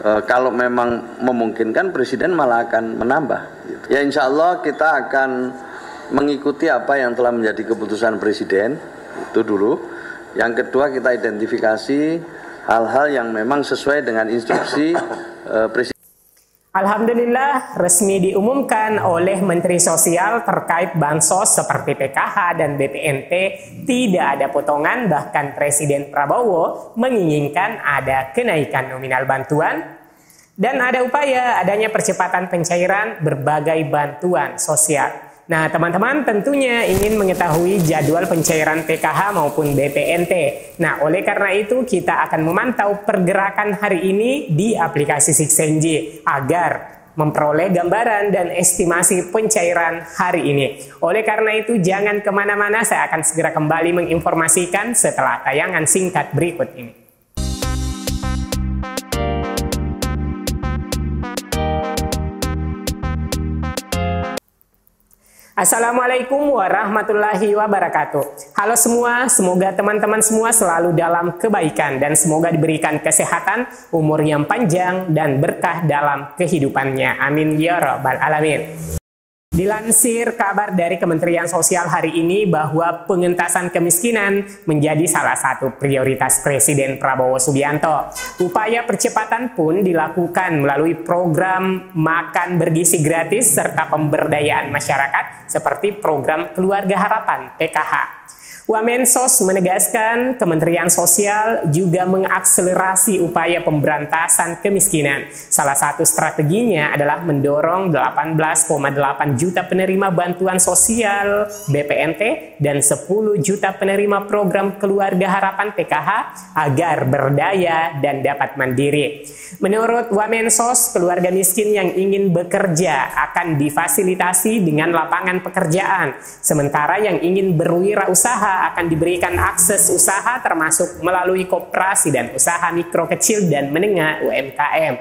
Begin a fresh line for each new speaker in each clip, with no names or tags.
Kalau memang memungkinkan Presiden malah akan menambah. Ya insya Allah kita akan mengikuti apa yang telah menjadi keputusan Presiden, itu dulu. Yang kedua kita identifikasi hal-hal yang memang sesuai dengan instruksi Presiden.
Alhamdulillah resmi diumumkan oleh Menteri Sosial terkait bansos seperti PKH dan BPNT tidak ada potongan, bahkan Presiden Prabowo menginginkan ada kenaikan nominal bantuan dan ada upaya adanya percepatan pencairan berbagai bantuan sosial. Nah teman-teman tentunya ingin mengetahui jadwal pencairan PKH maupun BPNT. Nah oleh karena itu kita akan memantau pergerakan hari ini di aplikasi Sixenji agar memperoleh gambaran dan estimasi pencairan hari ini. Oleh karena itu jangan kemana-mana, saya akan segera kembali menginformasikan setelah tayangan singkat berikut ini. Assalamualaikum warahmatullahi wabarakatuh. Halo semua, semoga teman-teman semua selalu dalam kebaikan dan semoga diberikan kesehatan, umur yang panjang dan berkah dalam kehidupannya. Amin ya rabbal alamin. Dilansir kabar dari Kementerian Sosial hari ini bahwa pengentasan kemiskinan menjadi salah satu prioritas Presiden Prabowo Subianto. Upaya percepatan pun dilakukan melalui program makan bergizi gratis serta pemberdayaan masyarakat seperti program Keluarga Harapan PKH. Wamensos menegaskan Kementerian Sosial juga mengakselerasi upaya pemberantasan kemiskinan. Salah satu strateginya adalah mendorong 18,8 juta penerima bantuan sosial BPNT dan 10 juta penerima program Keluarga Harapan PKH agar berdaya dan dapat mandiri. Menurut Wamensos, keluarga miskin yang ingin bekerja akan difasilitasi dengan lapangan pekerjaan, sementara yang ingin berwirausaha akan diberikan akses usaha termasuk melalui koperasi dan usaha mikro kecil dan menengah UMKM.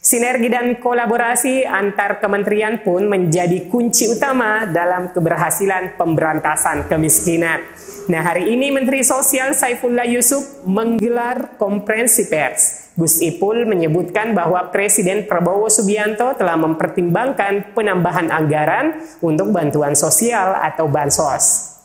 Sinergi dan kolaborasi antar kementerian pun menjadi kunci utama dalam keberhasilan pemberantasan kemiskinan. Nah, hari ini Menteri Sosial Saifullah Yusuf menggelar konferensi pers. Gus Ipul menyebutkan bahwa Presiden Prabowo Subianto telah mempertimbangkan penambahan anggaran untuk bantuan sosial atau bansos.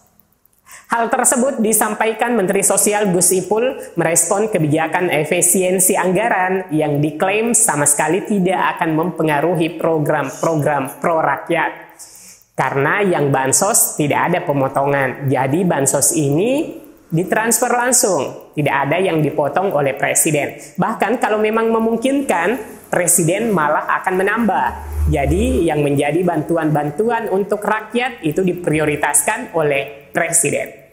Hal tersebut disampaikan Menteri Sosial Gus Ipul merespon kebijakan efisiensi anggaran yang diklaim sama sekali tidak akan mempengaruhi program-program pro rakyat. Karena yang bansos tidak ada pemotongan, jadi bansos ini ditransfer langsung, tidak ada yang dipotong oleh Presiden. Bahkan kalau memang memungkinkan, Presiden malah akan menambah. Jadi yang menjadi bantuan-bantuan untuk rakyat itu diprioritaskan oleh Presiden.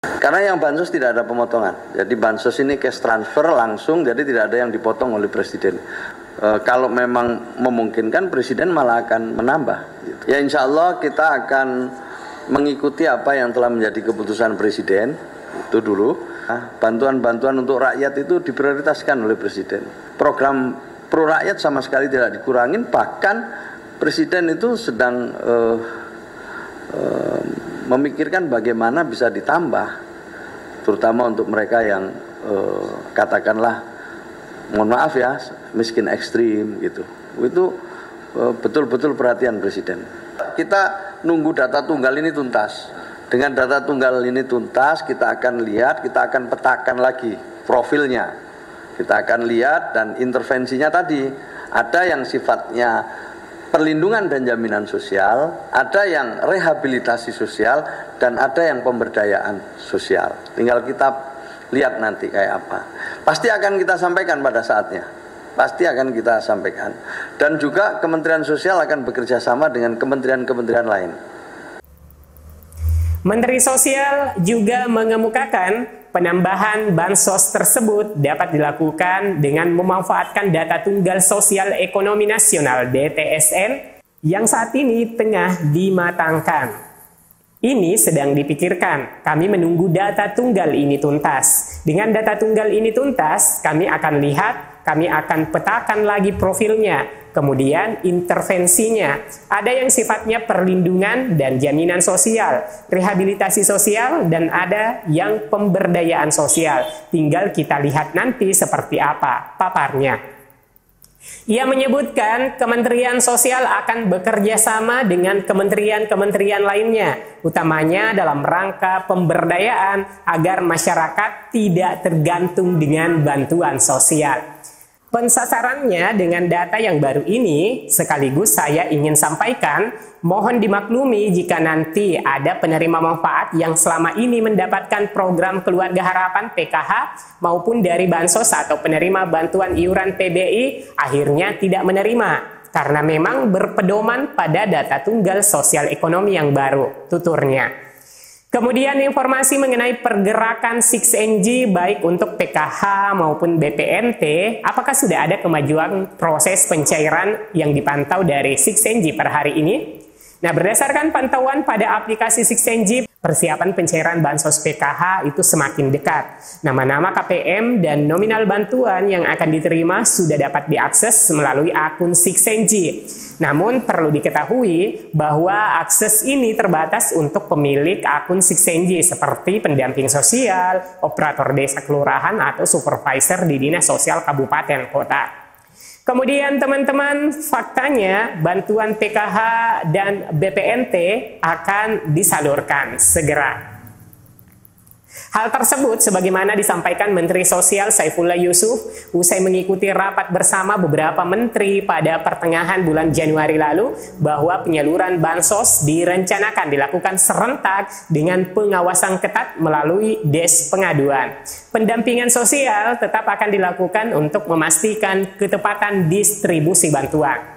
Karena yang bansos tidak ada pemotongan, jadi bansos ini cash transfer langsung, jadi tidak ada yang dipotong oleh Presiden. Kalau memang memungkinkan, Presiden malah akan menambah. Ya insya Allah kita akan mengikuti apa yang telah menjadi keputusan Presiden, itu dulu. Bantuan-bantuan untuk rakyat itu diprioritaskan oleh Presiden. Program pro rakyat sama sekali tidak dikurangin, bahkan Presiden itu sedang memikirkan bagaimana bisa ditambah, terutama untuk mereka yang katakanlah, mohon maaf ya, miskin ekstrim gitu. Itu betul-betul perhatian Presiden. Kita nunggu data tunggal ini tuntas. Dengan data tunggal ini tuntas, kita akan lihat, kita akan petakan lagi profilnya. Kita akan lihat dan intervensinya tadi. Ada yang sifatnya perlindungan dan jaminan sosial, ada yang rehabilitasi sosial, dan ada yang pemberdayaan sosial. Tinggal kita lihat nanti kayak apa. Pasti akan kita sampaikan pada saatnya. Pasti akan kita sampaikan. Dan juga Kementerian Sosial akan bekerja sama dengan kementerian-kementerian lain.
Menteri Sosial juga mengemukakan penambahan bansos tersebut dapat dilakukan dengan memanfaatkan data tunggal sosial ekonomi nasional DTSN yang saat ini tengah dimatangkan. Ini sedang dipikirkan. Kami menunggu data tunggal ini tuntas. Dengan data tunggal ini tuntas, kami akan lihat, kami akan petakan lagi profilnya, kemudian intervensinya. Ada yang sifatnya perlindungan dan jaminan sosial, rehabilitasi sosial, dan ada yang pemberdayaan sosial. Tinggal kita lihat nanti seperti apa paparnya. Ia menyebutkan Kementerian Sosial akan bekerja sama dengan kementerian-kementerian lainnya, utamanya dalam rangka pemberdayaan agar masyarakat tidak tergantung dengan bantuan sosial. Pensasarannya dengan data yang baru ini, sekaligus saya ingin sampaikan, mohon dimaklumi jika nanti ada penerima manfaat yang selama ini mendapatkan program Keluarga Harapan PKH maupun dari Bansos atau penerima bantuan iuran PBI akhirnya tidak menerima karena memang berpedoman pada data tunggal sosial ekonomi yang baru, tuturnya. Kemudian informasi mengenai pergerakan 6NG baik untuk PKH maupun BPNT, apakah sudah ada kemajuan proses pencairan yang dipantau dari 6NG per hari ini? Nah, berdasarkan pantauan pada aplikasi 6NG, persiapan pencairan bansos PKH itu semakin dekat. Nama-nama KPM dan nominal bantuan yang akan diterima sudah dapat diakses melalui akun 6NG. Namun perlu diketahui bahwa akses ini terbatas untuk pemilik akun 6NG seperti pendamping sosial, operator desa kelurahan, atau supervisor di dinas sosial kabupaten kota. Kemudian teman-teman, faktanya bantuan PKH dan BPNT akan disalurkan segera. Hal tersebut sebagaimana disampaikan Menteri Sosial Saifullah Yusuf usai mengikuti rapat bersama beberapa menteri pada pertengahan bulan Januari lalu bahwa penyaluran bansos direncanakan dilakukan serentak dengan pengawasan ketat melalui Des Pengaduan. Pendampingan sosial tetap akan dilakukan untuk memastikan ketepatan distribusi bantuan.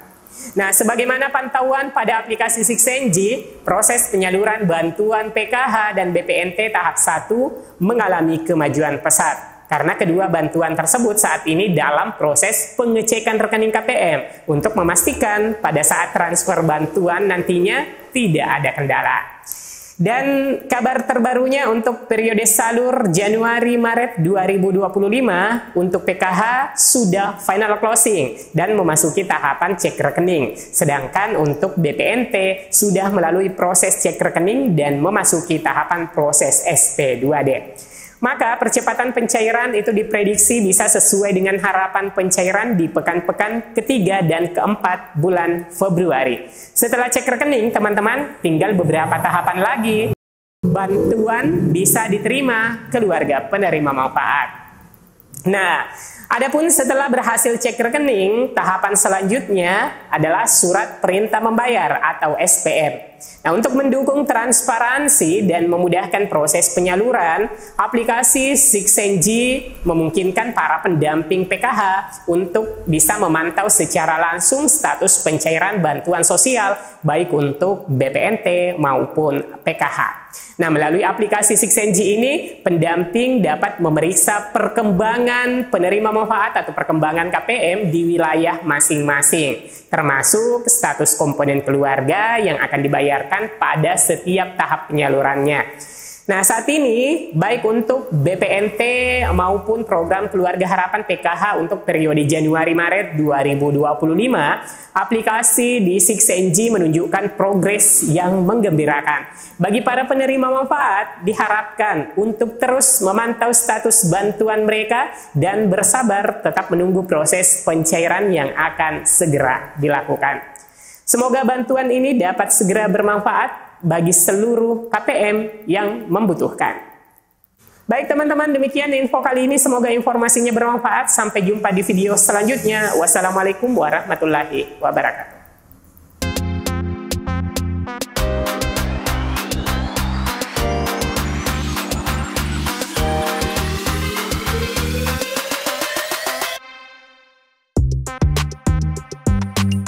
Nah, sebagaimana pantauan pada aplikasi 6NG, proses penyaluran bantuan PKH dan BPNT tahap 1 mengalami kemajuan pesat. Karena kedua bantuan tersebut saat ini dalam proses pengecekan rekening KPM untuk memastikan pada saat transfer bantuan nantinya tidak ada kendala. Dan kabar terbarunya untuk periode salur Januari-Maret 2025 untuk PKH sudah final closing dan memasuki tahapan cek rekening. Sedangkan untuk BPNT sudah melalui proses cek rekening dan memasuki tahapan proses SP2D. Maka percepatan pencairan itu diprediksi bisa sesuai dengan harapan pencairan di pekan-pekan ketiga dan keempat bulan Februari. Setelah cek rekening, teman-teman, tinggal beberapa tahapan lagi. Bantuan bisa diterima keluarga penerima manfaat. Nah, adapun setelah berhasil cek rekening, tahapan selanjutnya adalah surat perintah membayar atau SPM. Nah, untuk mendukung transparansi dan memudahkan proses penyaluran, aplikasi 6NG memungkinkan para pendamping PKH untuk bisa memantau secara langsung status pencairan bantuan sosial baik untuk BPNT maupun PKH. Nah, melalui aplikasi 6NG ini, pendamping dapat memeriksa perkembangan penerima manfaat atau perkembangan KPM di wilayah masing-masing, termasuk status komponen keluarga yang akan dibayarkan pada setiap tahap penyalurannya. Nah, saat ini baik untuk BPNT maupun program Keluarga Harapan PKH untuk periode Januari-Maret 2025, aplikasi di 6NG menunjukkan progres yang menggembirakan. Bagi para penerima manfaat, diharapkan untuk terus memantau status bantuan mereka dan bersabar tetap menunggu proses pencairan yang akan segera dilakukan. Semoga bantuan ini dapat segera bermanfaat bagi seluruh KPM yang membutuhkan. Baik teman-teman, demikian info kali ini. Semoga informasinya bermanfaat. Sampai jumpa di video selanjutnya. Wassalamualaikum warahmatullahi wabarakatuh.